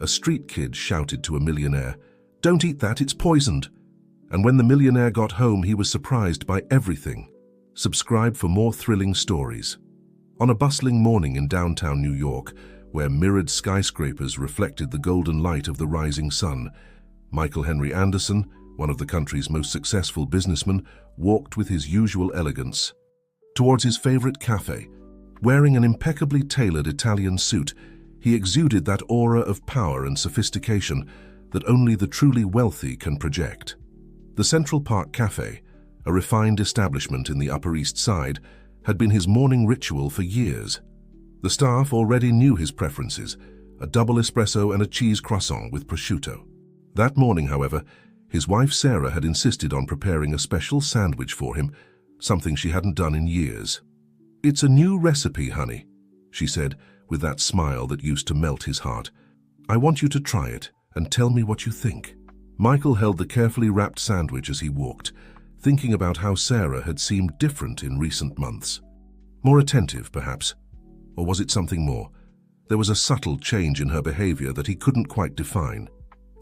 A street kid shouted to a millionaire, "Don't eat that, it's poisoned." And when the millionaire got home, he was surprised by everything. Subscribe for more thrilling stories. On a bustling morning in downtown New York, where mirrored skyscrapers reflected the golden light of the rising sun, Michael Henry Anderson, one of the country's most successful businessmen, walked with his usual elegance towards his favorite cafe. Wearing an impeccably tailored Italian suit, he exuded that aura of power and sophistication that only the truly wealthy can project. The Central Park Cafe, a refined establishment in the Upper East Side, had been his morning ritual for years. The staff already knew his preferences, a double espresso and a cheese croissant with prosciutto. That morning, however, his wife Sarah had insisted on preparing a special sandwich for him, something she hadn't done in years. "It's a new recipe, honey," she said, with that smile that used to melt his heart. "I want you to try it and tell me what you think." Michael held the carefully wrapped sandwich as he walked, thinking about how Sarah had seemed different in recent months. More attentive, perhaps. Or was it something more? There was a subtle change in her behavior that he couldn't quite define.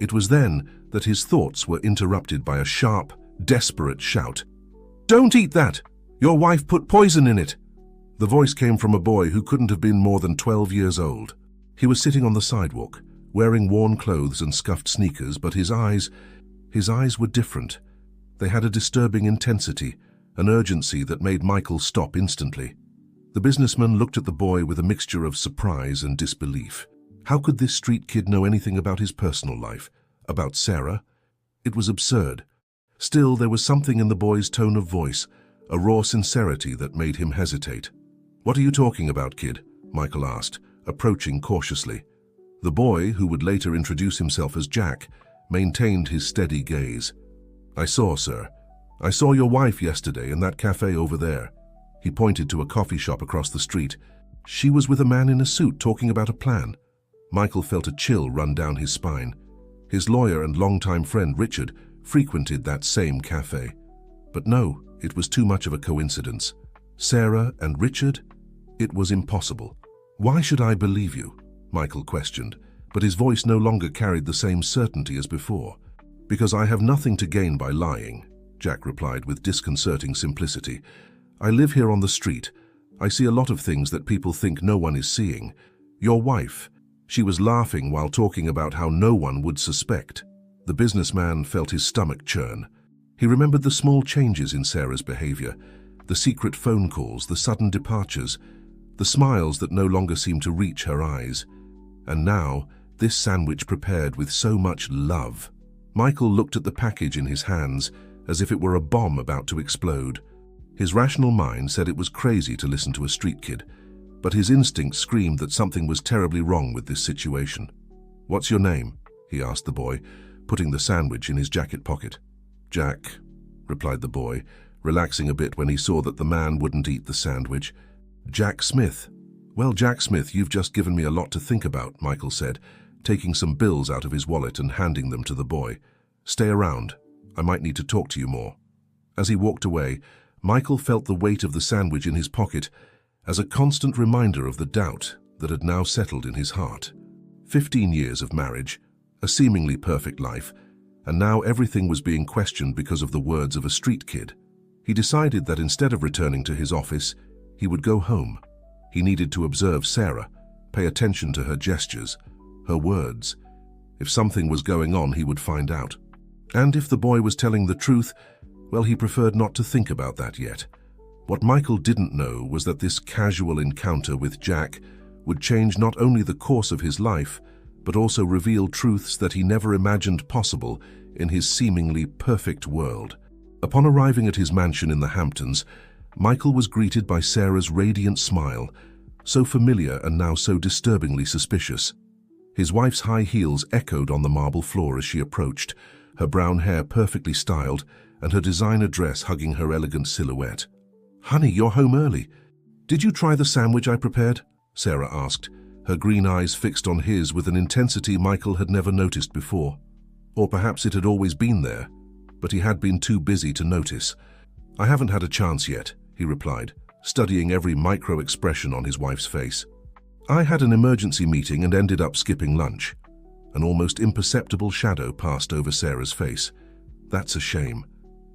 It was then that his thoughts were interrupted by a sharp, desperate shout. "Don't eat that! Your wife put poison in it!" The voice came from a boy who couldn't have been more than 12 years old. He was sitting on the sidewalk, wearing worn clothes and scuffed sneakers, but his eyes were different. They had a disturbing intensity, an urgency that made Michael stop instantly. The businessman looked at the boy with a mixture of surprise and disbelief. How could this street kid know anything about his personal life? About Sarah? It was absurd. Still, there was something in the boy's tone of voice, a raw sincerity that made him hesitate. "What are you talking about, kid?" Michael asked, approaching cautiously. The boy, who would later introduce himself as Jack, maintained his steady gaze. "I saw, sir. I saw your wife yesterday in that cafe over there." He pointed to a coffee shop across the street. "She was with a man in a suit talking about a plan." Michael felt a chill run down his spine. His lawyer and longtime friend Richard frequented that same cafe. But no, it was too much of a coincidence. Sarah and Richard? It was impossible. "Why should I believe you?" Michael questioned, but his voice no longer carried the same certainty as before. "Because I have nothing to gain by lying," Jack replied with disconcerting simplicity. "I live here on the street. I see a lot of things that people think no one is seeing. Your wife, she was laughing while talking about how no one would suspect." The businessman felt his stomach churn. He remembered the small changes in Sarah's behavior, the secret phone calls, the sudden departures, the smiles that no longer seemed to reach her eyes. And now, this sandwich prepared with so much love. Michael looked at the package in his hands as if it were a bomb about to explode. His rational mind said it was crazy to listen to a street kid, but his instinct screamed that something was terribly wrong with this situation. "What's your name?" he asked the boy, putting the sandwich in his jacket pocket. "Jack," replied the boy, relaxing a bit when he saw that the man wouldn't eat the sandwich. "Jack Smith." "Well, Jack Smith, you've just given me a lot to think about," Michael said, taking some bills out of his wallet and handing them to the boy. "Stay around. I might need to talk to you more." As he walked away, Michael felt the weight of the sandwich in his pocket as a constant reminder of the doubt that had now settled in his heart. 15 years of marriage, a seemingly perfect life, and now everything was being questioned because of the words of a street kid. He decided that instead of returning to his office, he would go home. He needed to observe Sarah, pay attention to her gestures, her words. If something was going on, he would find out. And if the boy was telling the truth, well, he preferred not to think about that yet. What Michael didn't know was that this casual encounter with Jack would change not only the course of his life, but also reveal truths that he never imagined possible in his seemingly perfect world. Upon arriving at his mansion in the Hamptons, Michael was greeted by Sarah's radiant smile, so familiar and now so disturbingly suspicious. His wife's high heels echoed on the marble floor as she approached, her brown hair perfectly styled and her designer dress hugging her elegant silhouette. "Honey, you're home early. Did you try the sandwich I prepared?" Sarah asked, her green eyes fixed on his with an intensity Michael had never noticed before. Or perhaps it had always been there, but he had been too busy to notice. "I haven't had a chance yet," he replied, studying every micro-expression on his wife's face. "I had an emergency meeting and ended up skipping lunch." An almost imperceptible shadow passed over Sarah's face. "That's a shame.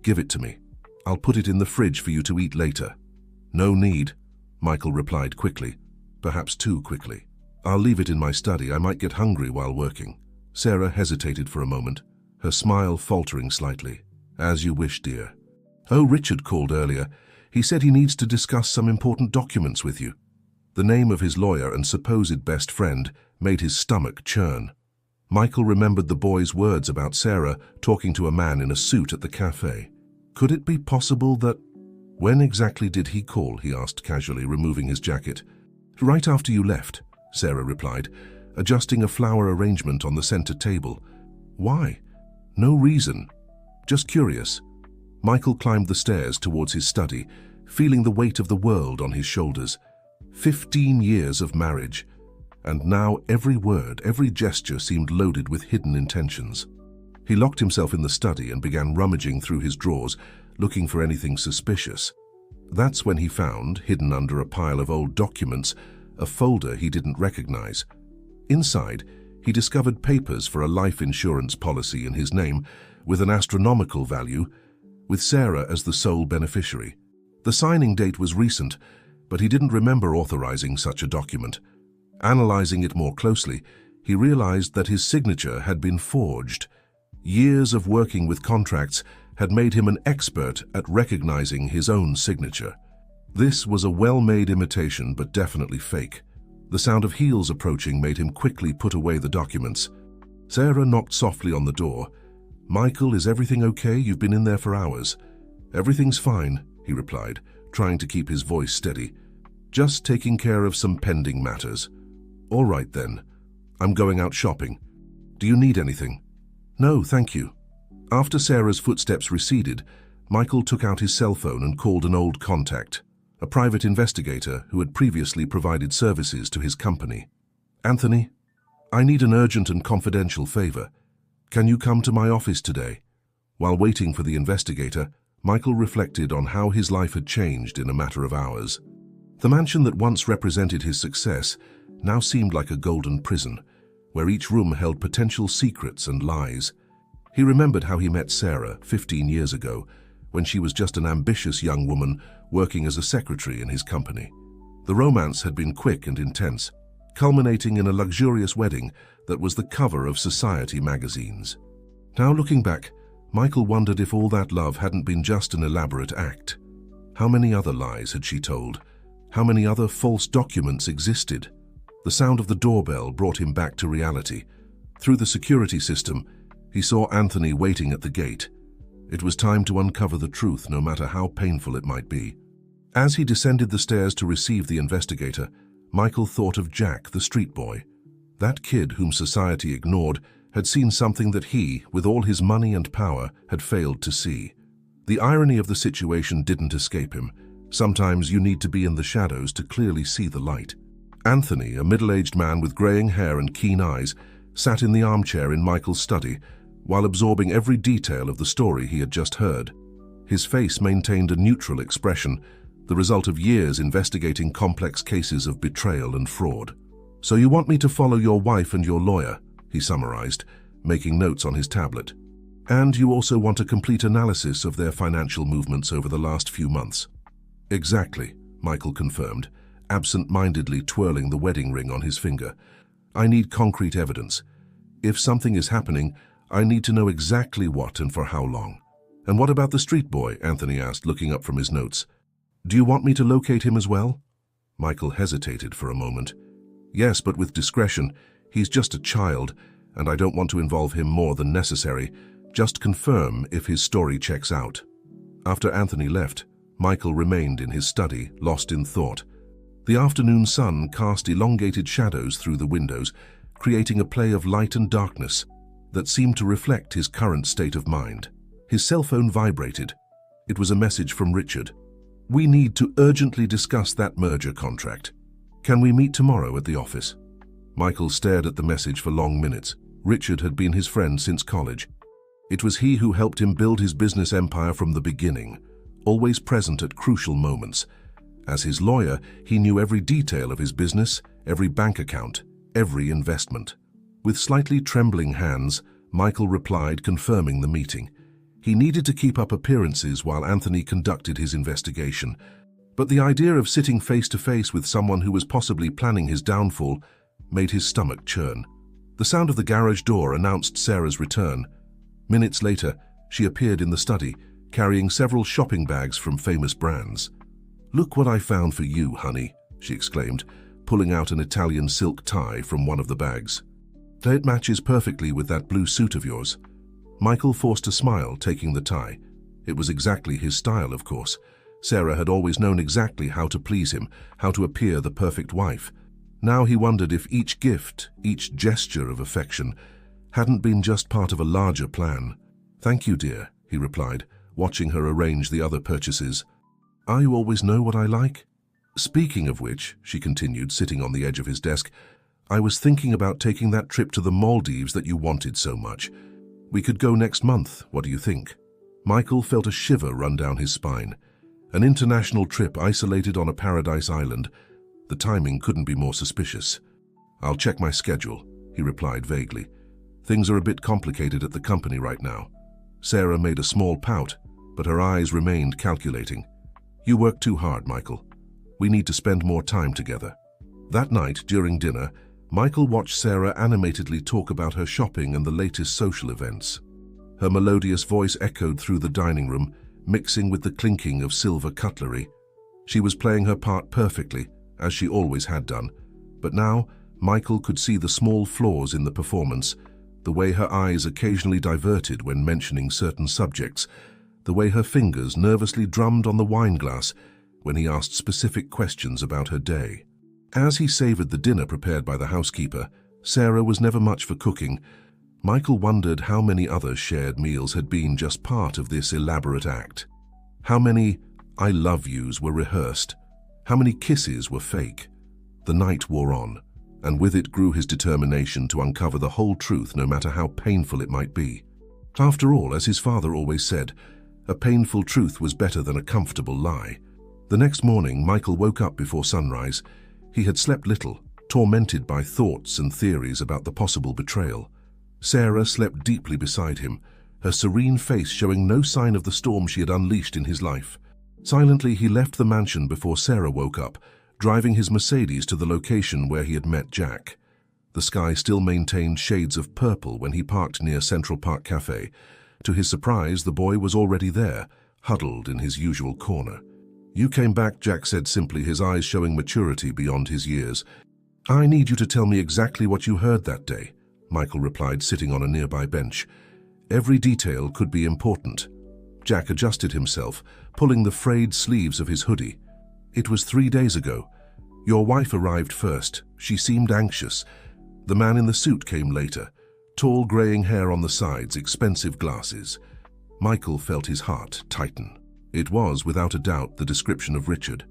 Give it to me. I'll put it in the fridge for you to eat later." "No need," Michael replied quickly, perhaps too quickly. "I'll leave it in my study. I might get hungry while working." Sarah hesitated for a moment, her smile faltering slightly. "As you wish, dear." "Oh, Richard called earlier. He said he needs to discuss some important documents with you." The name of his lawyer and supposed best friend made his stomach churn. Michael remembered the boy's words about Sarah talking to a man in a suit at the cafe. Could it be possible that... "When exactly did he call?" he asked casually, removing his jacket. "Right after you left," Sarah replied, adjusting a flower arrangement on the center table. "Why?" "No reason. Just curious." Michael climbed the stairs towards his study, feeling the weight of the world on his shoulders. 15 years of marriage, and now every word, every gesture seemed loaded with hidden intentions. He locked himself in the study and began rummaging through his drawers, looking for anything suspicious. That's when he found, hidden under a pile of old documents, a folder he didn't recognize. Inside, he discovered papers for a life insurance policy in his name, with an astronomical value, with Sarah as the sole beneficiary. The signing date was recent, but he didn't remember authorizing such a document. Analyzing it more closely, he realized that his signature had been forged. Years of working with contracts had made him an expert at recognizing his own signature. This was a well-made imitation, but definitely fake. The sound of heels approaching made him quickly put away the documents. Sarah knocked softly on the door. "Michael, is everything okay? You've been in there for hours." "Everything's fine," he replied, trying to keep his voice steady. "Just taking care of some pending matters." "All right then. I'm going out shopping. Do you need anything?" "No, thank you." After Sarah's footsteps receded, Michael took out his cell phone and called an old contact, a private investigator who had previously provided services to his company. "Anthony, I need an urgent and confidential favor. Can you come to my office today?" While waiting for the investigator, Michael reflected on how his life had changed in a matter of hours. The mansion that once represented his success now seemed like a golden prison, where each room held potential secrets and lies. He remembered how he met Sarah 15 years ago, when she was just an ambitious young woman working as a secretary in his company. The romance had been quick and intense, culminating in a luxurious wedding that was the cover of society magazines. Now looking back, Michael wondered if all that love hadn't been just an elaborate act. How many other lies had she told? How many other false documents existed? The sound of the doorbell brought him back to reality. Through the security system, he saw Anthony waiting at the gate. It was time to uncover the truth, no matter how painful it might be. As he descended the stairs to receive the investigator, Michael thought of Jack, the street boy. That kid whom society ignored had seen something that he, with all his money and power, had failed to see. The irony of the situation didn't escape him. Sometimes you need to be in the shadows to clearly see the light. Anthony, a middle-aged man with graying hair and keen eyes, sat in the armchair in Michael's study, while absorbing every detail of the story he had just heard. His face maintained a neutral expression, the result of years investigating complex cases of betrayal and fraud. "So you want me to follow your wife and your lawyer," he summarized, making notes on his tablet. "And you also want a complete analysis of their financial movements over the last few months." "Exactly," Michael confirmed, absent-mindedly twirling the wedding ring on his finger. "I need concrete evidence. If something is happening, I need to know exactly what and for how long." "And what about the street boy?" Anthony asked, looking up from his notes. "Do you want me to locate him as well?" Michael hesitated for a moment. "Yes, but with discretion. He's just a child, and I don't want to involve him more than necessary. Just confirm if his story checks out." After Anthony left, Michael remained in his study, lost in thought. The afternoon sun cast elongated shadows through the windows, creating a play of light and darkness that seemed to reflect his current state of mind. His cell phone vibrated. It was a message from Richard. "We need to urgently discuss that merger contract. Can we meet tomorrow at the office?" Michael stared at the message for long minutes. Richard had been his friend since college. It was he who helped him build his business empire from the beginning, always present at crucial moments. As his lawyer, he knew every detail of his business, every bank account, every investment. With slightly trembling hands, Michael replied, confirming the meeting. He needed to keep up appearances while Anthony conducted his investigation. But the idea of sitting face to face with someone who was possibly planning his downfall made his stomach churn. The sound of the garage door announced Sarah's return. Minutes later, she appeared in the study, carrying several shopping bags from famous brands. "Look what I found for you, honey," she exclaimed, pulling out an Italian silk tie from one of the bags. "It matches perfectly with that blue suit of yours." Michael forced a smile, taking the tie. It was exactly his style, of course. Sarah had always known exactly how to please him, how to appear the perfect wife. Now he wondered if each gift, each gesture of affection, hadn't been just part of a larger plan. "Thank you, dear," he replied, watching her arrange the other purchases. "You always know what I like?" "Speaking of which," she continued, sitting on the edge of his desk, "I was thinking about taking that trip to the Maldives that you wanted so much. We could go next month, what do you think?" Michael felt a shiver run down his spine. An international trip isolated on a paradise island. The timing couldn't be more suspicious. "I'll check my schedule," he replied vaguely. "Things are a bit complicated at the company right now." Sarah made a small pout, but her eyes remained calculating. "You work too hard, Michael. We need to spend more time together." That night, during dinner, Michael watched Sarah animatedly talk about her shopping and the latest social events. Her melodious voice echoed through the dining room, mixing with the clinking of silver cutlery. She was playing her part perfectly, as she always had done, but now Michael could see the small flaws in the performance, the way her eyes occasionally diverted when mentioning certain subjects, the way her fingers nervously drummed on the wine glass when he asked specific questions about her day. As he savored the dinner prepared by the housekeeper, Sarah was never much for cooking. Michael wondered how many other shared meals had been just part of this elaborate act. How many "I love yous" were rehearsed? How many kisses were fake? The night wore on, and with it grew his determination to uncover the whole truth, no matter how painful it might be. After all, as his father always said, a painful truth was better than a comfortable lie. The next morning, Michael woke up before sunrise. He had slept little, tormented by thoughts and theories about the possible betrayal. Sarah slept deeply beside him, her serene face showing no sign of the storm she had unleashed in his life. Silently, he left the mansion before Sarah woke up, driving his Mercedes to the location where he had met Jack. The sky still maintained shades of purple when he parked near Central Park Cafe. To his surprise, the boy was already there, huddled in his usual corner. "You came back," Jack said simply, his eyes showing maturity beyond his years. "I need you to tell me exactly what you heard that day," Michael replied, sitting on a nearby bench. "Every detail could be important." Jack adjusted himself, pulling the frayed sleeves of his hoodie. "It was 3 days ago. Your wife arrived first. She seemed anxious. The man in the suit came later. Tall, graying hair on the sides, expensive glasses." Michael felt his heart tighten. It was, without a doubt, the description of Richard.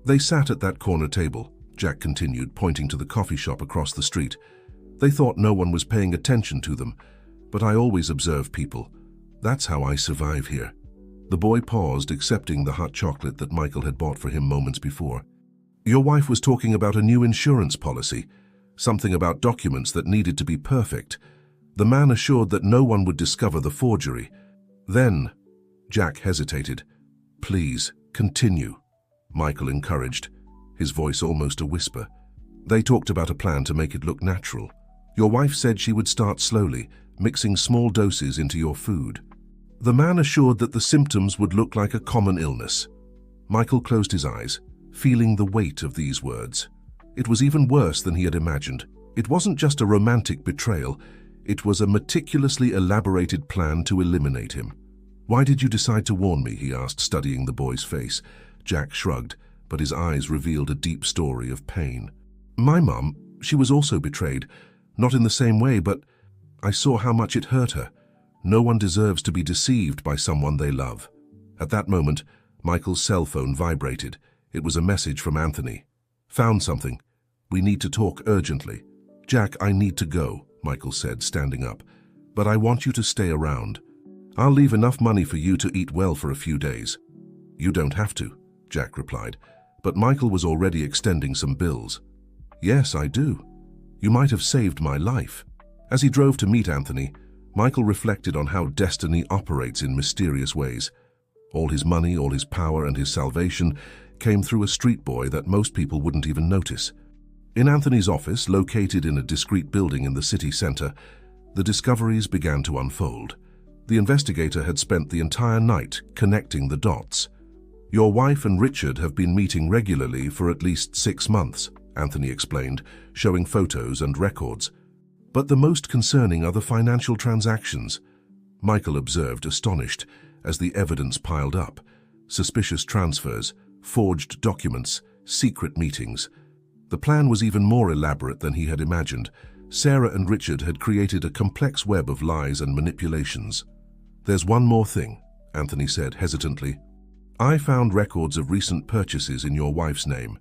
"They sat at that corner table," Jack continued, pointing to the coffee shop across the street. "They thought no one was paying attention to them, but I always observe people. That's how I survive here." The boy paused, accepting the hot chocolate that Michael had bought for him moments before. "Your wife was talking about a new insurance policy, something about documents that needed to be perfect. The man assured that no one would discover the forgery. Then—" Jack hesitated. "Please, continue," Michael encouraged, his voice almost a whisper. "They talked about a plan to make it look natural. Your wife said she would start slowly, mixing small doses into your food. The man assured that the symptoms would look like a common illness." Michael closed his eyes, feeling the weight of these words. It was even worse than he had imagined. It wasn't just a romantic betrayal, it was a meticulously elaborated plan to eliminate him. "Why did you decide to warn me?" he asked, studying the boy's face. Jack shrugged, but his eyes revealed a deep story of pain. "My mum, she was also betrayed. Not in the same way, but I saw how much it hurt her. No one deserves to be deceived by someone they love." At that moment, Michael's cell phone vibrated. It was a message from Anthony. "Found something. We need to talk urgently." "Jack, I need to go," Michael said, standing up. "But I want you to stay around. I'll leave enough money for you to eat well for a few days." "You don't have to," Jack replied, but Michael was already extending some bills. "Yes, I do. You might have saved my life." As he drove to meet Anthony, Michael reflected on how destiny operates in mysterious ways. All his money, all his power, and his salvation came through a street boy that most people wouldn't even notice. In Anthony's office, located in a discreet building in the city center, the discoveries began to unfold. The investigator had spent the entire night connecting the dots. "Your wife and Richard have been meeting regularly for at least 6 months," Anthony explained, showing photos and records. "But the most concerning are the financial transactions," Michael observed, astonished, as the evidence piled up. Suspicious transfers, forged documents, secret meetings. The plan was even more elaborate than he had imagined. Sarah and Richard had created a complex web of lies and manipulations. "There's one more thing," Anthony said hesitantly. "I found records of recent purchases in your wife's name.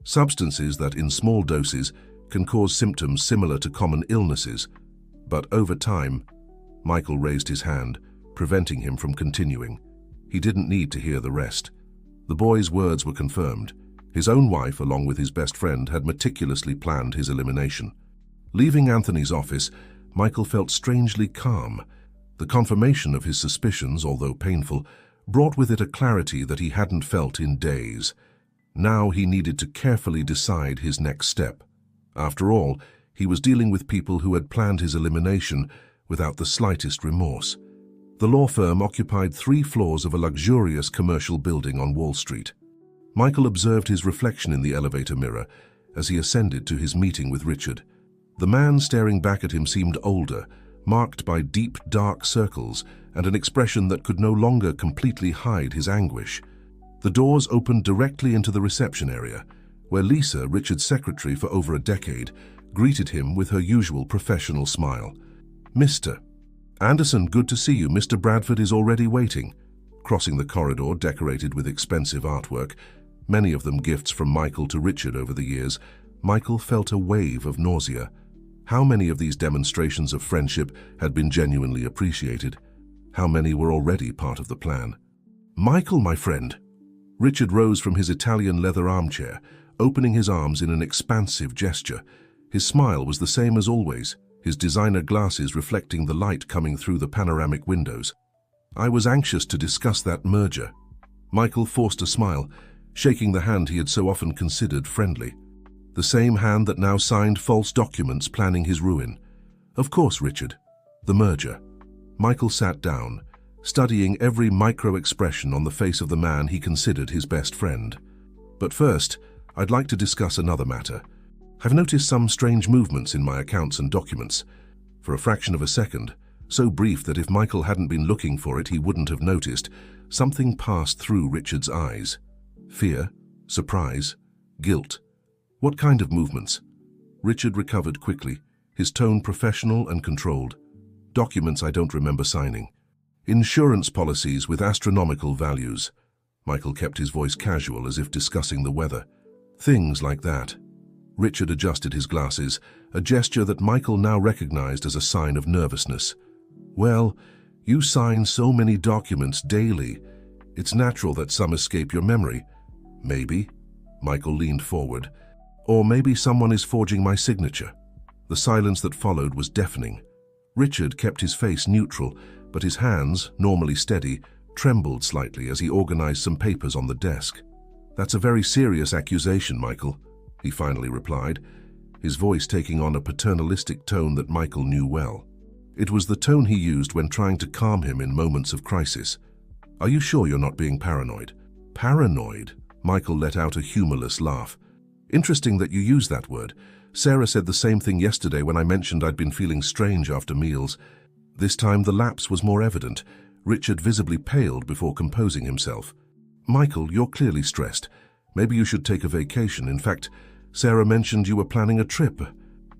Substances that in small doses can cause symptoms similar to common illnesses. But over time," Michael raised his hand, preventing him from continuing. He didn't need to hear the rest. The boy's words were confirmed. His own wife, along with his best friend, had meticulously planned his elimination. Leaving Anthony's office, Michael felt strangely calm. The confirmation of his suspicions, although painful, brought with it a clarity that he hadn't felt in days. Now he needed to carefully decide his next step. After all, he was dealing with people who had planned his elimination without the slightest remorse. The law firm occupied 3 floors of a luxurious commercial building on Wall Street. Michael observed his reflection in the elevator mirror as he ascended to his meeting with Richard. The man staring back at him seemed older, marked by deep, dark circles and an expression that could no longer completely hide his anguish. The doors opened directly into the reception area, where Lisa, Richard's secretary for over a decade, greeted him with her usual professional smile. "Mr. Anderson, good to see you. Mr. Bradford is already waiting." Crossing the corridor decorated with expensive artwork, many of them gifts from Michael to Richard over the years, Michael felt a wave of nausea. How many of these demonstrations of friendship had been genuinely appreciated? How many were already part of the plan? "Michael, my friend." Richard rose from his Italian leather armchair, opening his arms in an expansive gesture. His smile was the same as always, his designer glasses reflecting the light coming through the panoramic windows. "I was anxious to discuss that merger." Michael forced a smile, shaking the hand he had so often considered friendly. The same hand that now signed false documents planning his ruin. "Of course, Richard. The merger." Michael sat down, studying every micro-expression on the face of the man he considered his best friend. "But first, I'd like to discuss another matter. I've noticed some strange movements in my accounts and documents. For a fraction of a second, so brief that if Michael hadn't been looking for it, he wouldn't have noticed, something passed through Richard's eyes. Fear, surprise, guilt. What kind of movements? Richard recovered quickly, his tone professional and controlled. "Documents I don't remember signing. Insurance policies with astronomical values." Michael kept his voice casual, as if discussing the weather. "Things like that." Richard adjusted his glasses, a gesture that Michael now recognized as a sign of nervousness. "Well, you sign so many documents daily. It's natural that some escape your memory." "Maybe." Michael leaned forward. "Or maybe someone is forging my signature." The silence that followed was deafening. Richard kept his face neutral, but his hands, normally steady, trembled slightly as he organized some papers on the desk. "That's a very serious accusation, Michael," he finally replied, his voice taking on a paternalistic tone that Michael knew well. It was the tone he used when trying to calm him in moments of crisis. "Are you sure you're not being paranoid?" "Paranoid?" Michael let out a humorless laugh. "Interesting that you use that word. Sarah said the same thing yesterday when I mentioned I'd been feeling strange after meals." This time the lapse was more evident. Richard visibly paled before composing himself. "Michael, you're clearly stressed. Maybe you should take a vacation. In fact, Sarah mentioned you were planning a trip."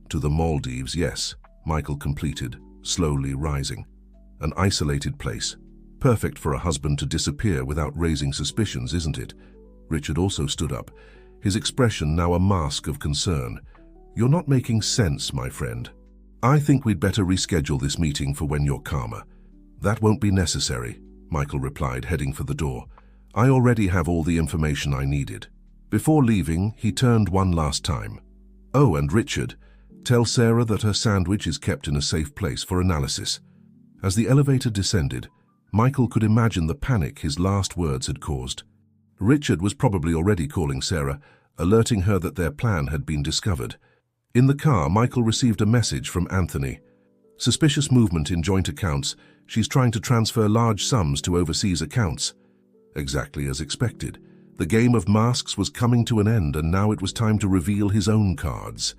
"To the Maldives, yes," Michael completed, slowly rising. "An isolated place. Perfect for a husband to disappear without raising suspicions, isn't it?" Richard also stood up, his expression now a mask of concern. "You're not making sense, my friend. I think we'd better reschedule this meeting for when you're calmer." "That won't be necessary," Michael replied, heading for the door. "I already have all the information I needed." Before leaving, he turned one last time. "Oh, and Richard, Tell Sarah that her sandwich is kept in a safe place for analysis. As the elevator descended, Michael could imagine the panic his last words had caused. Richard was probably already calling Sarah, alerting her that their plan had been discovered. In the car, Michael received a message from Anthony. Suspicious movement in joint accounts. She's trying to transfer large sums to overseas accounts. Exactly as expected. The game of masks was coming to an end, and now it was time to reveal his own cards.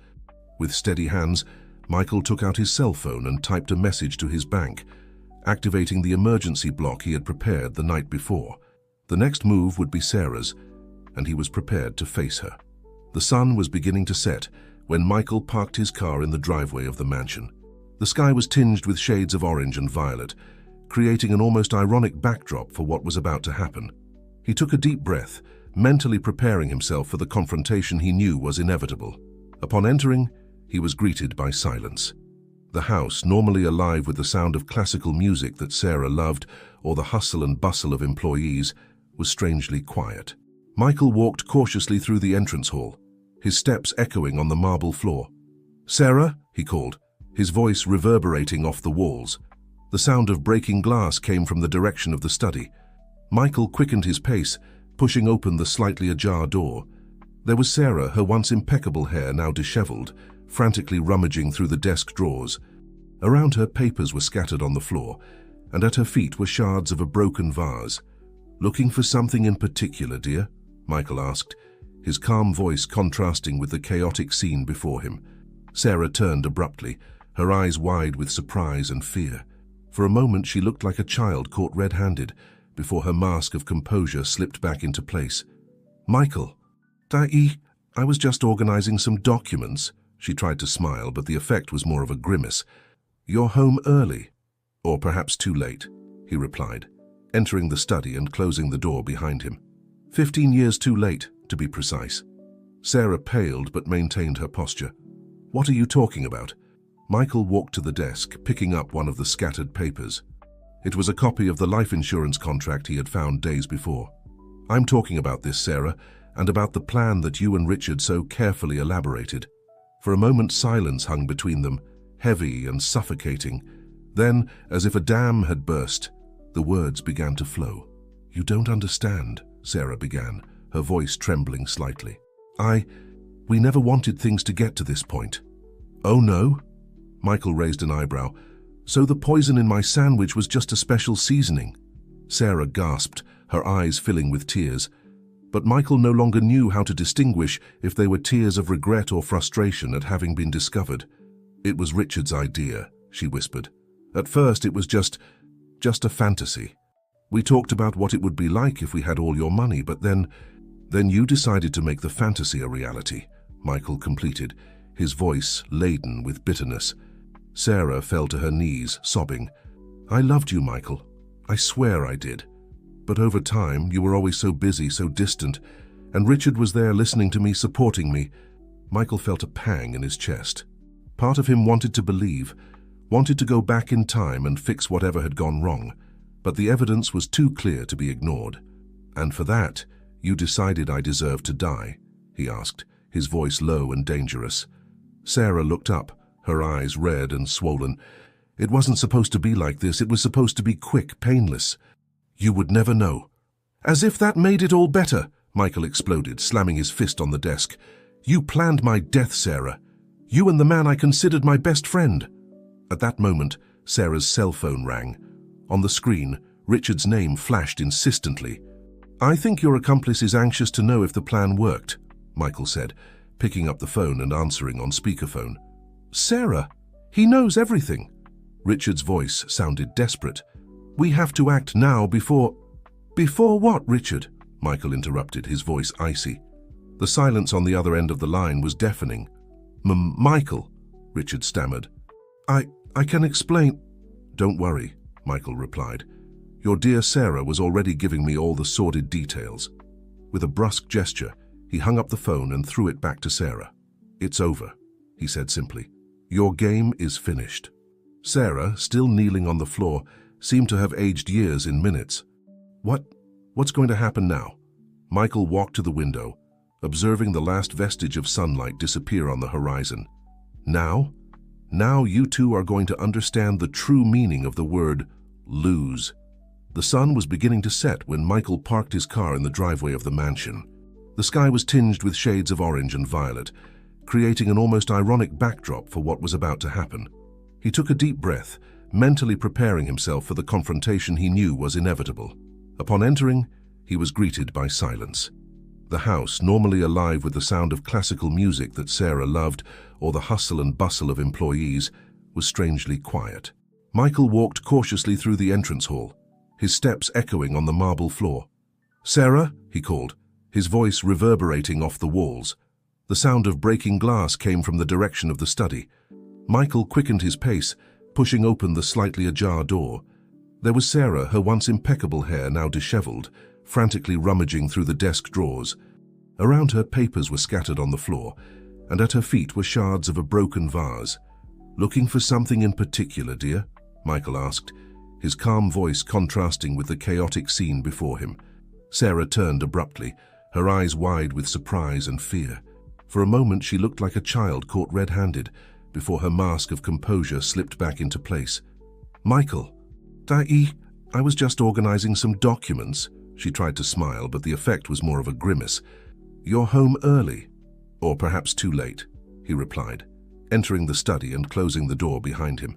With steady hands, Michael took out his cell phone and typed a message to his bank, activating the emergency block he had prepared the night before. The next move would be Sarah's, and he was prepared to face her. The sun was beginning to set when Michael parked his car in the driveway of the mansion. The sky was tinged with shades of orange and violet, creating an almost ironic backdrop for what was about to happen. He took a deep breath, mentally preparing himself for the confrontation he knew was inevitable. Upon entering, he was greeted by silence. The house, normally alive with the sound of classical music that Sarah loved or the hustle and bustle of employees, was strangely quiet. Michael walked cautiously through the entrance hall, his steps echoing on the marble floor. "Sarah," he called, his voice reverberating off the walls. The sound of breaking glass came from the direction of the study. Michael quickened his pace, pushing open the slightly ajar door. There was Sarah, her once impeccable hair now disheveled, frantically rummaging through the desk drawers. Around her, papers were scattered on the floor, and at her feet were shards of a broken vase. "Looking for something in particular, dear?" Michael asked, his calm voice contrasting with the chaotic scene before him. Sarah turned abruptly, her eyes wide with surprise and fear. For a moment she looked like a child caught red-handed, before her mask of composure slipped back into place. "Michael, I was just organizing some documents." She tried to smile, but the effect was more of a grimace. "You're home early, or perhaps too late," he replied, entering the study and closing the door behind him. 15 years too late, to be precise. Sarah paled but maintained her posture. "What are you talking about?" Michael walked to the desk, picking up one of the scattered papers. It was a copy of the life insurance contract he had found days before. "I'm talking about this, Sarah, and about the plan that you and Richard so carefully elaborated." For a moment, silence hung between them, heavy and suffocating. Then, as if a dam had burst, the words began to flow. "You don't understand," Sarah began, her voice trembling slightly. We never wanted things to get to this point." "Oh no?" Michael raised an eyebrow. "So the poison in my sandwich was just a special seasoning?" Sarah gasped, her eyes filling with tears. But Michael no longer knew how to distinguish if they were tears of regret or frustration at having been discovered. "It was Richard's idea," she whispered. "At first it was just a fantasy. We talked about what it would be like if we had all your money, but then you decided to make the fantasy a reality," Michael completed, his voice laden with bitterness. Sarah fell to her knees, sobbing. "I loved you, Michael. I swear I did. But over time, you were always so busy, so distant, and Richard was there listening to me, supporting me." Michael felt a pang in his chest. Part of him wanted to believe, wanted to go back in time and fix whatever had gone wrong, but the evidence was too clear to be ignored. "And for that, you decided I deserved to die?" he asked, his voice low and dangerous. Sarah looked up, her eyes red and swollen. "It wasn't supposed to be like this. It was supposed to be quick, painless. You would never know." "As if that made it all better," Michael exploded, slamming his fist on the desk. "You planned my death, Sarah. You and the man I considered my best friend." At that moment, Sarah's cell phone rang. On the screen, Richard's name flashed insistently. "I think your accomplice is anxious to know if the plan worked," Michael said, picking up the phone and answering on speakerphone. "Sarah, he knows everything." Richard's voice sounded desperate. "We have to act now before—" "Before what, Richard?" Michael interrupted, his voice icy. The silence on the other end of the line was deafening. Michael," Richard stammered. I can explain." "Don't worry," Michael replied. "Your dear Sarah was already giving me all the sordid details." With a brusque gesture, he hung up the phone and threw it back to Sarah. "It's over," he said simply. "Your game is finished." Sarah, still kneeling on the floor, seemed to have aged years in minutes. What's going to happen now?" Michael walked to the window, observing the last vestige of sunlight disappear on the horizon. Now? Now you two are going to understand the true meaning of the word lose. The sun was beginning to set when Michael parked his car in the driveway of the mansion. The sky was tinged with shades of orange and violet, creating an almost ironic backdrop for what was about to happen. He took a deep breath, mentally preparing himself for the confrontation he knew was inevitable. Upon entering, he was greeted by silence. The house, normally alive with the sound of classical music that Sarah loved or the hustle and bustle of employees, was strangely quiet. Michael walked cautiously through the entrance hall, his steps echoing on the marble floor. "Sarah," he called, his voice reverberating off the walls. The sound of breaking glass came from the direction of the study. Michael quickened his pace, pushing open the slightly ajar door. There was Sarah, her once impeccable hair now disheveled, frantically rummaging through the desk drawers. Around her, papers were scattered on the floor, and at her feet were shards of a broken vase. "Looking for something in particular, dear?" Michael asked, his calm voice contrasting with the chaotic scene before him. Sarah turned abruptly, her eyes wide with surprise and fear. For a moment she looked like a child caught red-handed, before her mask of composure slipped back into place. "Michael, I was just organizing some documents." She tried to smile, but the effect was more of a grimace. "You're home early, or perhaps too late," he replied, entering the study and closing the door behind him.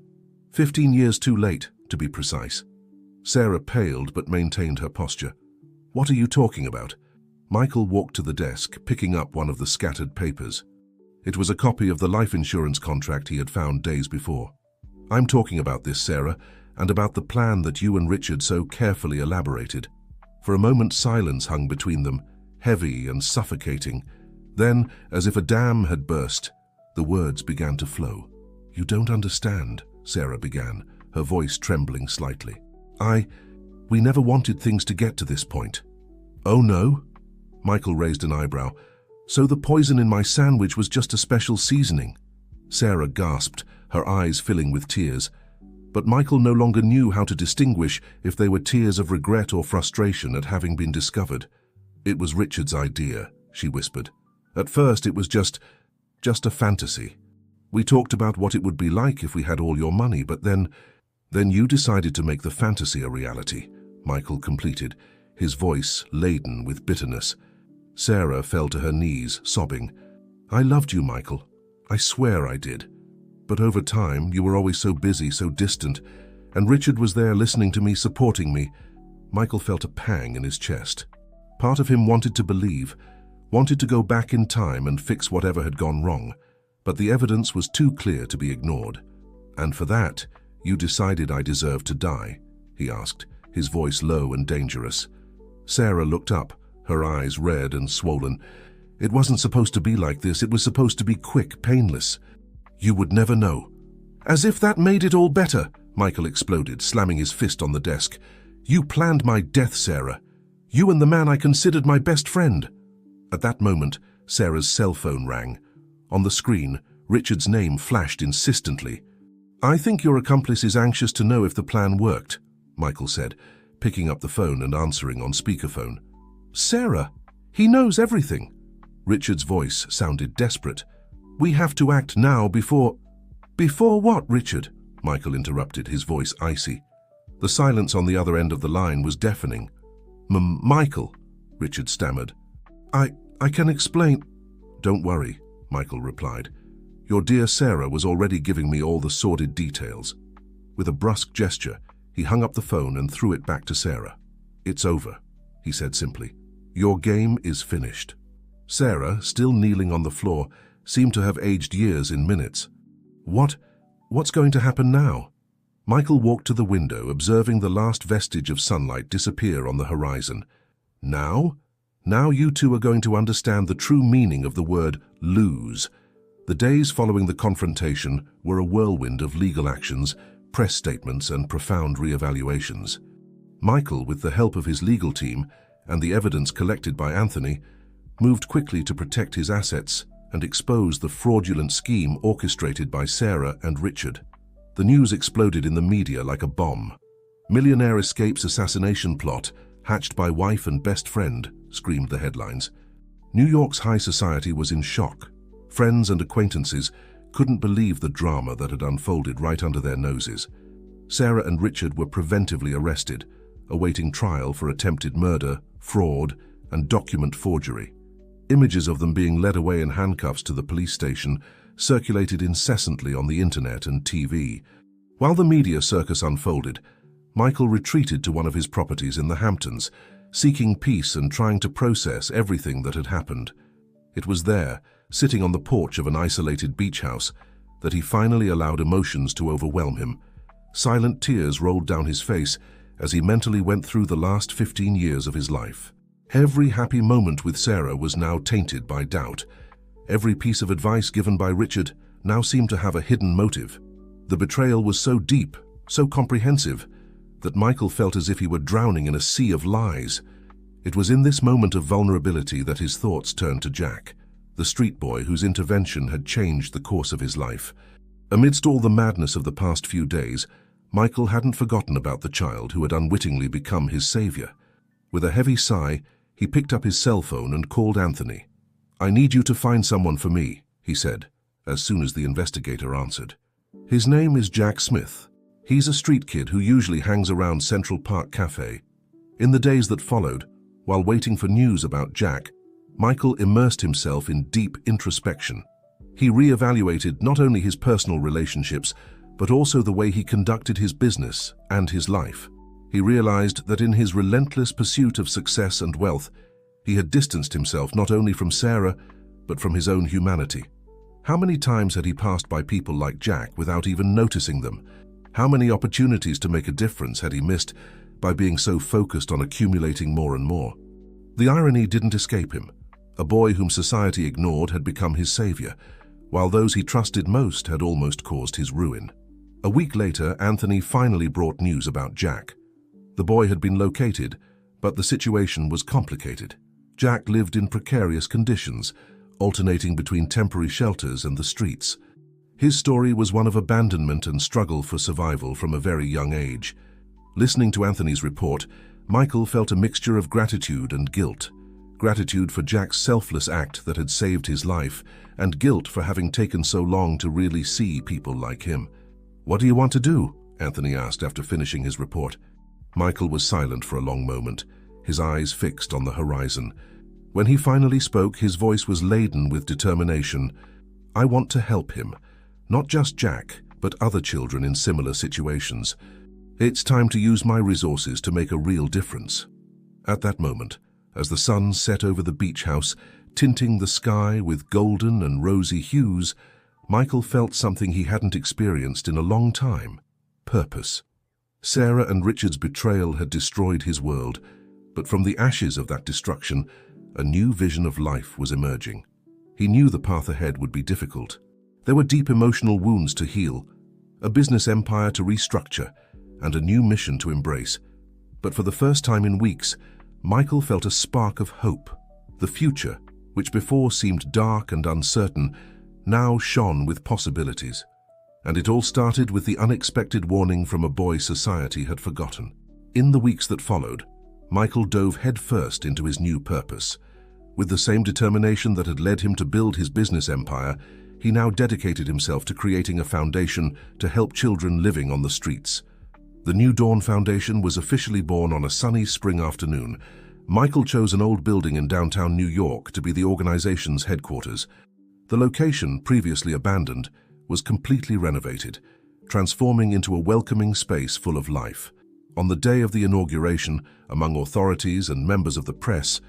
15 years too late, to be precise. Sarah paled but maintained her posture. "What are you talking about?" Michael walked to the desk, picking up one of the scattered papers. It was a copy of the life insurance contract he had found days before. "I'm talking about this, Sarah, and about the plan that you and Richard so carefully elaborated." For a moment silence hung between them, heavy and suffocating. Then, as if a dam had burst, the words began to flow. "You don't understand," Sarah began, her voice trembling slightly. We never wanted things to get to this point." "Oh no?" Michael raised an eyebrow. "So the poison in my sandwich was just a special seasoning?" Sarah gasped, her eyes filling with tears. But Michael no longer knew how to distinguish if they were tears of regret or frustration at having been discovered. "It was Richard's idea," she whispered. "At first it was just a fantasy. We talked about what it would be like if we had all your money, but then you decided to make the fantasy a reality," Michael completed, his voice laden with bitterness. Sarah fell to her knees, sobbing. "I loved you, Michael. I swear I did. But over time, you were always so busy, so distant, and Richard was there listening to me, supporting me." Michael felt a pang in his chest. Part of him wanted to believe, wanted to go back in time and fix whatever had gone wrong, but the evidence was too clear to be ignored. "And for that, you decided I deserved to die?" he asked, his voice low and dangerous. Sarah looked up, her eyes red and swollen. "It wasn't supposed to be like this. It was supposed to be quick, painless. You would never know." "As if that made it all better," Michael exploded, slamming his fist on the desk. "You planned my death, Sarah. You and the man I considered my best friend." At that moment, Sarah's cell phone rang. On the screen, Richard's name flashed insistently. "I think your accomplice is anxious to know if the plan worked," Michael said, picking up the phone and answering on speakerphone. "Sarah, he knows everything." Richard's voice sounded desperate. "We have to act now before—" "Before what, Richard?" Michael interrupted, his voice icy. The silence on the other end of the line was deafening. Michael," Richard stammered. I can explain." "Don't worry," Michael replied. "Your dear Sarah was already giving me all the sordid details." With a brusque gesture, he hung up the phone and threw it back to Sarah. "It's over," he said simply. "Your game is finished." Sarah, still kneeling on the floor, seemed to have aged years in minutes. What's going to happen now?" Michael walked to the window, observing the last vestige of sunlight disappear on the horizon. "Now? Now you two are going to understand the true meaning of the word lose." The days following the confrontation were a whirlwind of legal actions, press statements, and profound re-evaluations. Michael, with the help of his legal team and the evidence collected by Anthony, moved quickly to protect his assets and expose the fraudulent scheme orchestrated by Sarah and Richard. The news exploded in the media like a bomb. "Millionaire escapes assassination plot, hatched by wife and best friend," screamed the headlines. New York's high society was in shock. Friends and acquaintances, couldn't believe the drama that had unfolded right under their noses. Sarah and Richard were preventively arrested, awaiting trial for attempted murder, fraud, and document forgery. Images of them being led away in handcuffs to the police station circulated incessantly on the internet and TV. While the media circus unfolded, Michael retreated to one of his properties in the Hamptons, seeking peace and trying to process everything that had happened. It was there, sitting on the porch of an isolated beach house, that he finally allowed emotions to overwhelm him. Silent tears rolled down his face as he mentally went through the last 15 years of his life. Every happy moment with Sarah was now tainted by doubt. Every piece of advice given by Richard now seemed to have a hidden motive. The betrayal was so deep, so comprehensive, that Michael felt as if he were drowning in a sea of lies. It was in this moment of vulnerability that his thoughts turned to Jack, the street boy whose intervention had changed the course of his life. Amidst all the madness of the past few days, Michael hadn't forgotten about the child who had unwittingly become his savior. With a heavy sigh, he picked up his cell phone and called Anthony. "I need you to find someone for me," he said, as soon as the investigator answered. "His name is Jack Smith. He's a street kid who usually hangs around Central Park Cafe." In the days that followed, while waiting for news about Jack, Michael immersed himself in deep introspection. He re-evaluated not only his personal relationships, but also the way he conducted his business and his life. He realized that in his relentless pursuit of success and wealth, he had distanced himself not only from Sarah, but from his own humanity. How many times had he passed by people like Jack without even noticing them? How many opportunities to make a difference had he missed by being so focused on accumulating more and more? The irony didn't escape him. A boy whom society ignored had become his savior, while those he trusted most had almost caused his ruin. A week later, Anthony finally brought news about Jack. The boy had been located, but the situation was complicated. Jack lived in precarious conditions, alternating between temporary shelters and the streets. His story was one of abandonment and struggle for survival from a very young age. Listening to Anthony's report, Michael felt a mixture of gratitude and guilt. Gratitude for Jack's selfless act that had saved his life, and guilt for having taken so long to really see people like him. "What do you want to do?" Anthony asked after finishing his report. Michael was silent for a long moment, his eyes fixed on the horizon. When he finally spoke, his voice was laden with determination. "I want to help him. Not just Jack, but other children in similar situations. It's time to use my resources to make a real difference." At that moment, as the sun set over the beach house, tinting the sky with golden and rosy hues, Michael felt something he hadn't experienced in a long time: purpose. Sarah and Richard's betrayal had destroyed his world, but from the ashes of that destruction, a new vision of life was emerging. He knew the path ahead would be difficult. There were deep emotional wounds to heal, a business empire to restructure, and a new mission to embrace. But for the first time in weeks, Michael felt a spark of hope. The future, which before seemed dark and uncertain, now shone with possibilities. And it all started with the unexpected warning from a boy society had forgotten. In the weeks that followed, Michael dove headfirst into his new purpose. With the same determination that had led him to build his business empire, he now dedicated himself to creating a foundation to help children living on the streets. The New Dawn Foundation was officially born on a sunny spring afternoon. Michael chose an old building in downtown New York to be the organization's headquarters. The location, previously abandoned, was completely renovated, transforming into a welcoming space full of life. On the day of the inauguration, among authorities and members of the press,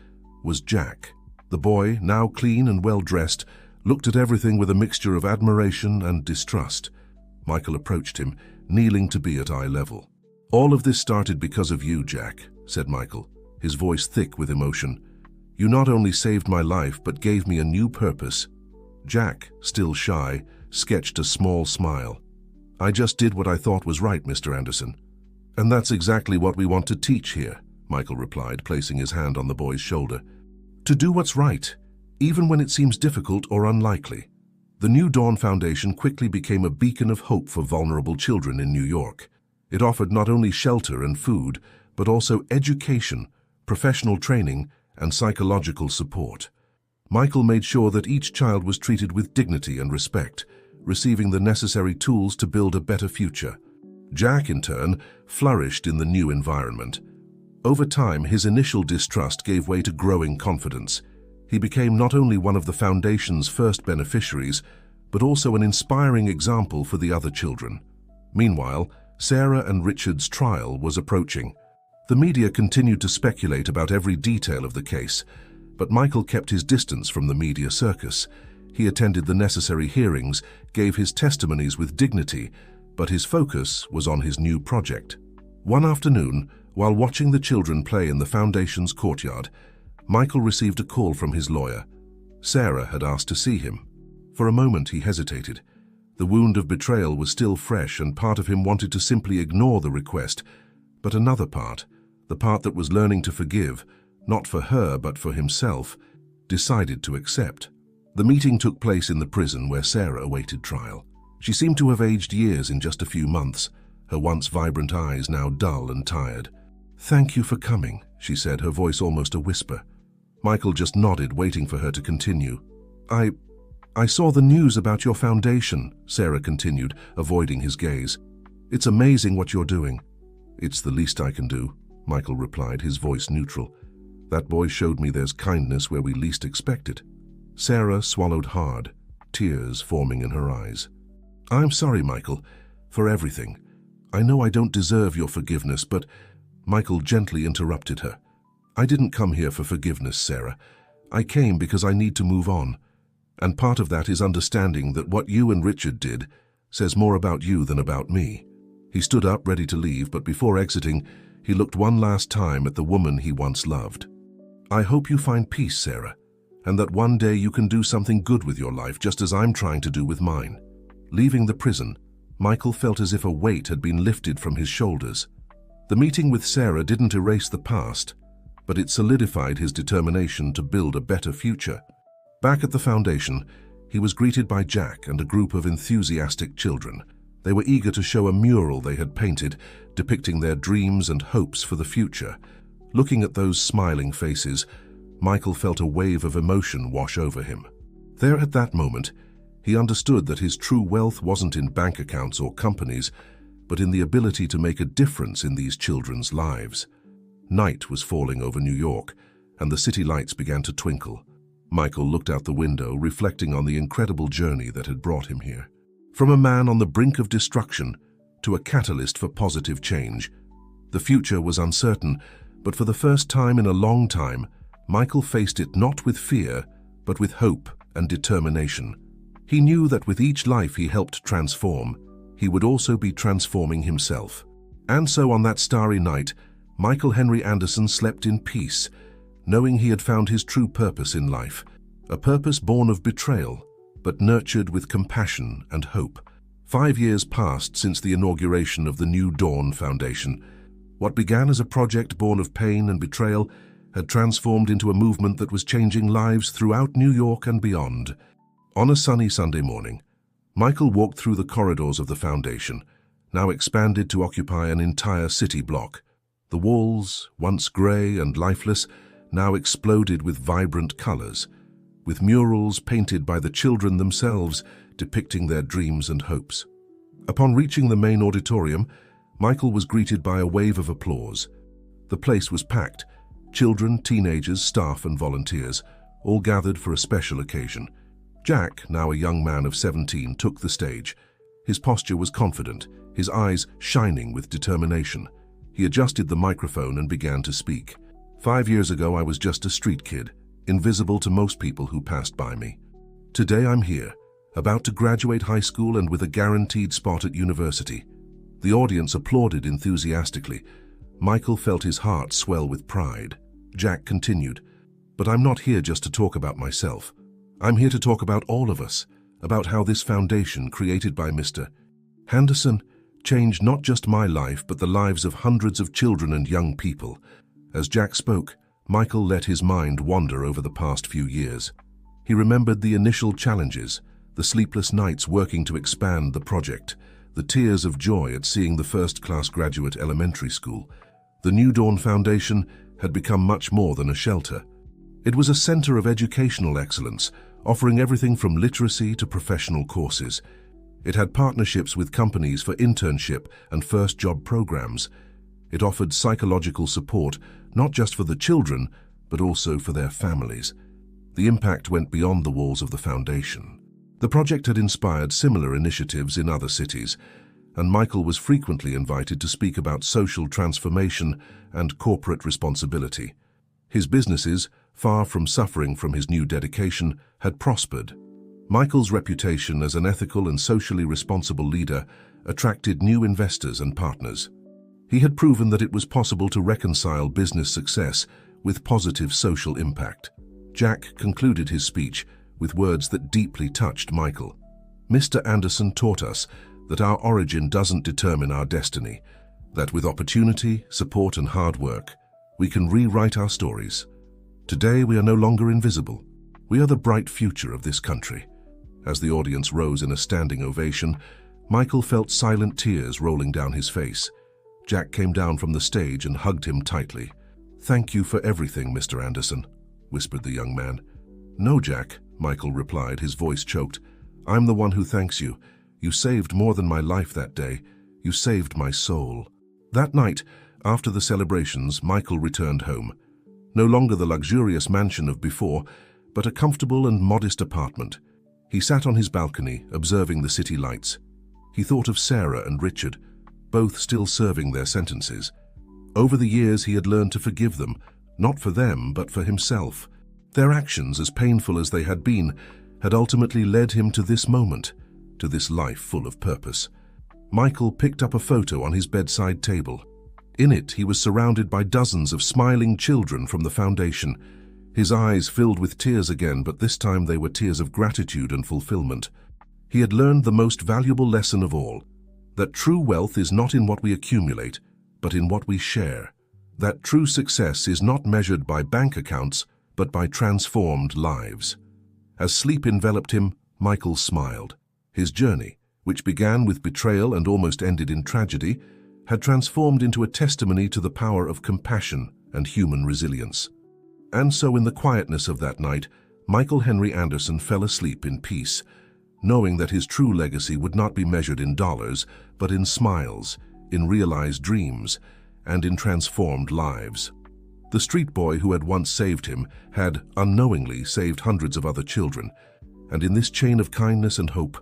was Jack. The boy, now clean and well-dressed, looked at everything with a mixture of admiration and distrust. Michael approached him, kneeling to be at eye level. "All of this started because of you, Jack," said Michael, his voice thick with emotion. "You not only saved my life, but gave me a new purpose." Jack, still shy, sketched a small smile. "I just did what I thought was right, Mr. Anderson." "And that's exactly what we want to teach here," Michael replied, placing his hand on the boy's shoulder. "To do what's right, even when it seems difficult or unlikely." The New Dawn Foundation quickly became a beacon of hope for vulnerable children in New York. It offered not only shelter and food, but also education, professional training, and psychological support. Michael made sure that each child was treated with dignity and respect, receiving the necessary tools to build a better future. Jack, in turn, flourished in the new environment. Over time, his initial distrust gave way to growing confidence. He became not only one of the Foundation's first beneficiaries, but also an inspiring example for the other children. Meanwhile, Sarah and Richard's trial was approaching. The media continued to speculate about every detail of the case, but Michael kept his distance from the media circus. He attended the necessary hearings, gave his testimonies with dignity, but his focus was on his new project. One afternoon, while watching the children play in the Foundation's courtyard, Michael received a call from his lawyer. Sarah had asked to see him. For a moment he hesitated. The wound of betrayal was still fresh, and part of him wanted to simply ignore the request. But another part, the part that was learning to forgive, not for her but for himself, decided to accept. The meeting took place in the prison where Sarah awaited trial. She seemed to have aged years in just a few months, her once vibrant eyes now dull and tired. "Thank you for coming," she said, her voice almost a whisper. Michael just nodded, waiting for her to continue. I saw the news about your foundation," Sarah continued, avoiding his gaze. "It's amazing what you're doing." "It's the least I can do," Michael replied, his voice neutral. "That boy showed me there's kindness where we least expect it." Sarah swallowed hard, tears forming in her eyes. "I'm sorry, Michael, for everything. I know I don't deserve your forgiveness, but—" Michael gently interrupted her. "I didn't come here for forgiveness, Sarah. I came because I need to move on. And part of that is understanding that what you and Richard did says more about you than about me." He stood up, ready to leave, but before exiting, he looked one last time at the woman he once loved. "I hope you find peace, Sarah, and that one day you can do something good with your life, just as I'm trying to do with mine." Leaving the prison, Michael felt as if a weight had been lifted from his shoulders. The meeting with Sarah didn't erase the past, but it solidified his determination to build a better future. Back at the Foundation, he was greeted by Jack and a group of enthusiastic children. They were eager to show a mural they had painted, depicting their dreams and hopes for the future. Looking at those smiling faces, Michael felt a wave of emotion wash over him. There at that moment, he understood that his true wealth wasn't in bank accounts or companies, but in the ability to make a difference in these children's lives. Night was falling over New York, and the city lights began to twinkle. Michael looked out the window, reflecting on the incredible journey that had brought him here. From a man on the brink of destruction to a catalyst for positive change. The future was uncertain, but for the first time in a long time, Michael faced it not with fear, but with hope and determination. He knew that with each life he helped transform, he would also be transforming himself. And so on that starry night, Michael Henry Anderson slept in peace, knowing he had found his true purpose in life, a purpose born of betrayal, but nurtured with compassion and hope. 5 years passed since the inauguration of the New Dawn Foundation. What began as a project born of pain and betrayal had transformed into a movement that was changing lives throughout New York and beyond. On a sunny Sunday morning, Michael walked through the corridors of the Foundation, now expanded to occupy an entire city block. The walls, once gray and lifeless, now exploded with vibrant colors, with murals painted by the children themselves depicting their dreams and hopes. Upon reaching the main auditorium, Michael was greeted by a wave of applause. The place was packed. Children, teenagers, staff and volunteers, all gathered for a special occasion. Jack, now a young man of 17, took the stage. His posture was confident, his eyes shining with determination. He adjusted the microphone and began to speak. 5 years ago, I was just a street kid, invisible to most people who passed by me. Today I'm here, about to graduate high school and with a guaranteed spot at university. The audience applauded enthusiastically. Michael felt his heart swell with pride. Jack continued, "But I'm not here just to talk about myself. I'm here to talk about all of us, about how this foundation created by Mr. Henderson changed not just my life, but the lives of hundreds of children and young people." As Jack spoke, Michael let his mind wander over the past few years. He remembered the initial challenges, the sleepless nights working to expand the project, the tears of joy at seeing the first-class graduate elementary school. The New Dawn Foundation had become much more than a shelter. It was a center of educational excellence, offering everything from literacy to professional courses. It had partnerships with companies for internship and first job programs. It offered psychological support, not just for the children, but also for their families. The impact went beyond the walls of the foundation. The project had inspired similar initiatives in other cities, and Michael was frequently invited to speak about social transformation and corporate responsibility. His businesses, far from suffering from his new dedication, had prospered. Michael's reputation as an ethical and socially responsible leader attracted new investors and partners. He had proven that it was possible to reconcile business success with positive social impact. Jack concluded his speech with words that deeply touched Michael. "Mr. Anderson taught us that our origin doesn't determine our destiny, that with opportunity, support, and hard work, we can rewrite our stories. Today we are no longer invisible. We are the bright future of this country." As the audience rose in a standing ovation, Michael felt silent tears rolling down his face. Jack came down from the stage and hugged him tightly. "Thank you for everything, Mr. Anderson," whispered the young man. "No, Jack," Michael replied, his voice choked. "I'm the one who thanks you. You saved more than my life that day. You saved my soul." That night, after the celebrations, Michael returned home. No longer the luxurious mansion of before, but a comfortable and modest apartment. He sat on his balcony, observing the city lights. He thought of Sarah and Richard, both still serving their sentences. Over the years, he had learned to forgive them, not for them, but for himself. Their actions, as painful as they had been, had ultimately led him to this moment, to this life full of purpose. Michael picked up a photo on his bedside table. In it, he was surrounded by dozens of smiling children from the foundation. His eyes filled with tears again, but this time they were tears of gratitude and fulfillment. He had learned the most valuable lesson of all, that true wealth is not in what we accumulate, but in what we share. That true success is not measured by bank accounts, but by transformed lives. As sleep enveloped him, Michael smiled. His journey, which began with betrayal and almost ended in tragedy, had transformed into a testimony to the power of compassion and human resilience. And so in the quietness of that night, Michael Henry Anderson fell asleep in peace, knowing that his true legacy would not be measured in dollars, but in smiles, in realized dreams, and in transformed lives. The street boy who had once saved him had unknowingly saved hundreds of other children, and in this chain of kindness and hope,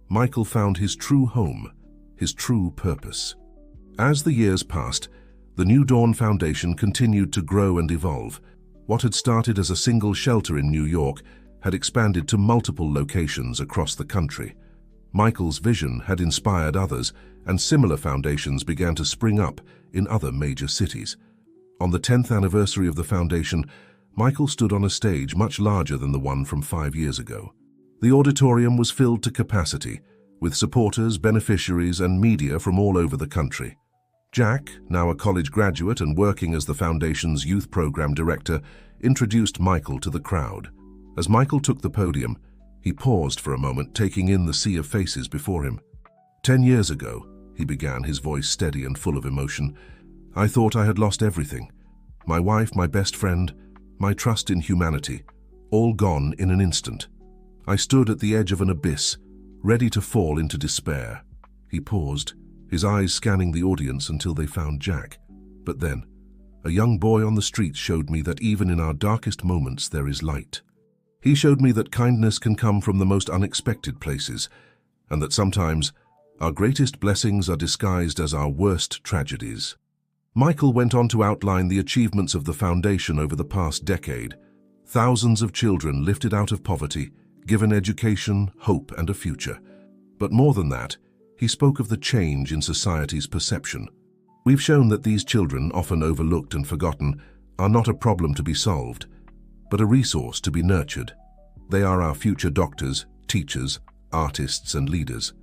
Michael found his true home, his true purpose. As the years passed, the New Dawn Foundation continued to grow and evolve. What had started as a single shelter in New York had expanded to multiple locations across the country. Michael's vision had inspired others, and similar foundations began to spring up in other major cities. On the 10th anniversary of the foundation, Michael stood on a stage much larger than the one from 5 years ago. The auditorium was filled to capacity, with supporters, beneficiaries, and media from all over the country. Jack, now a college graduate and working as the foundation's youth program director, introduced Michael to the crowd. As Michael took the podium, he paused for a moment, taking in the sea of faces before him. 10 years ago, he began, his voice steady and full of emotion, I thought I had lost everything. My wife, my best friend, my trust in humanity, all gone in an instant. I stood at the edge of an abyss, ready to fall into despair. He paused, his eyes scanning the audience until they found Jack. But then, a young boy on the street showed me that even in our darkest moments there is light. He showed me that kindness can come from the most unexpected places, and that sometimes our greatest blessings are disguised as our worst tragedies. Michael went on to outline the achievements of the foundation over the past decade. Thousands of children lifted out of poverty, given education, hope, and a future. But more than that, he spoke of the change in society's perception. We've shown that these children, often overlooked and forgotten, are not a problem to be solved, but a resource to be nurtured. They are our future doctors, teachers, artists, and leaders.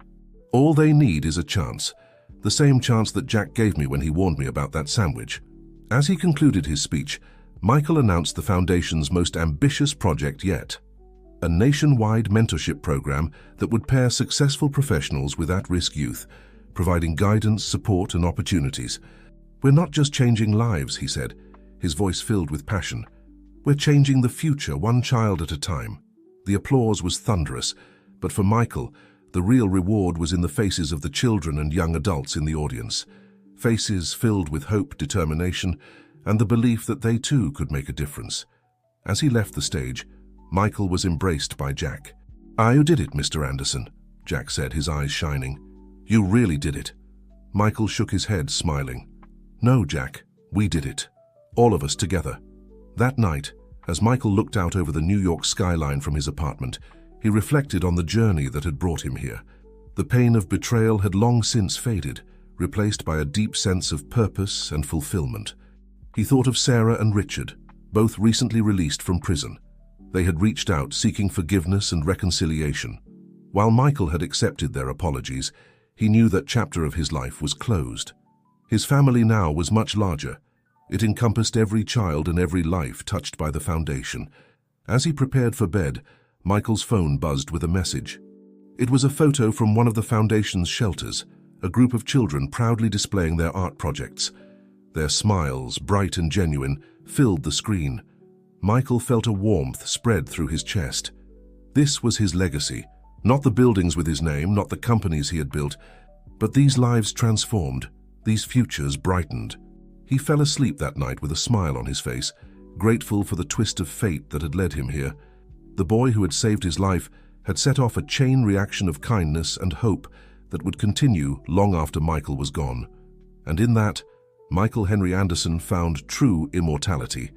All they need is a chance, the same chance that Jack gave me when he warned me about that sandwich. As he concluded his speech, Michael announced the Foundation's most ambitious project yet, a nationwide mentorship program that would pair successful professionals with at-risk youth, providing guidance, support, and opportunities. We're not just changing lives, he said, his voice filled with passion. We're changing the future, one child at a time. The applause was thunderous, but for Michael, The real reward was in the faces of the children and young adults in the audience. Faces filled with hope, determination, and the belief that they too could make a difference. As he left the stage, Michael was embraced by Jack. "You did it, Mr. Anderson," Jack said, his eyes shining. "You really did it." Michael shook his head, smiling. "No, Jack, we did it. All of us together." That night, as Michael looked out over the New York skyline from his apartment, he reflected on the journey that had brought him here. The pain of betrayal had long since faded, replaced by a deep sense of purpose and fulfillment. He thought of Sarah and Richard, both recently released from prison. They had reached out seeking forgiveness and reconciliation. While Michael had accepted their apologies, he knew that chapter of his life was closed. His family now was much larger. It encompassed every child and every life touched by the foundation. As he prepared for bed, Michael's phone buzzed with a message. It was a photo from one of the foundation's shelters, a group of children proudly displaying their art projects. Their smiles, bright and genuine, filled the screen. Michael felt a warmth spread through his chest. This was his legacy, not the buildings with his name, not the companies he had built, but these lives transformed, these futures brightened. He fell asleep that night with a smile on his face, grateful for the twist of fate that had led him here. The boy who had saved his life had set off a chain reaction of kindness and hope that would continue long after Michael was gone. And in that, Michael Henry Anderson found true immortality.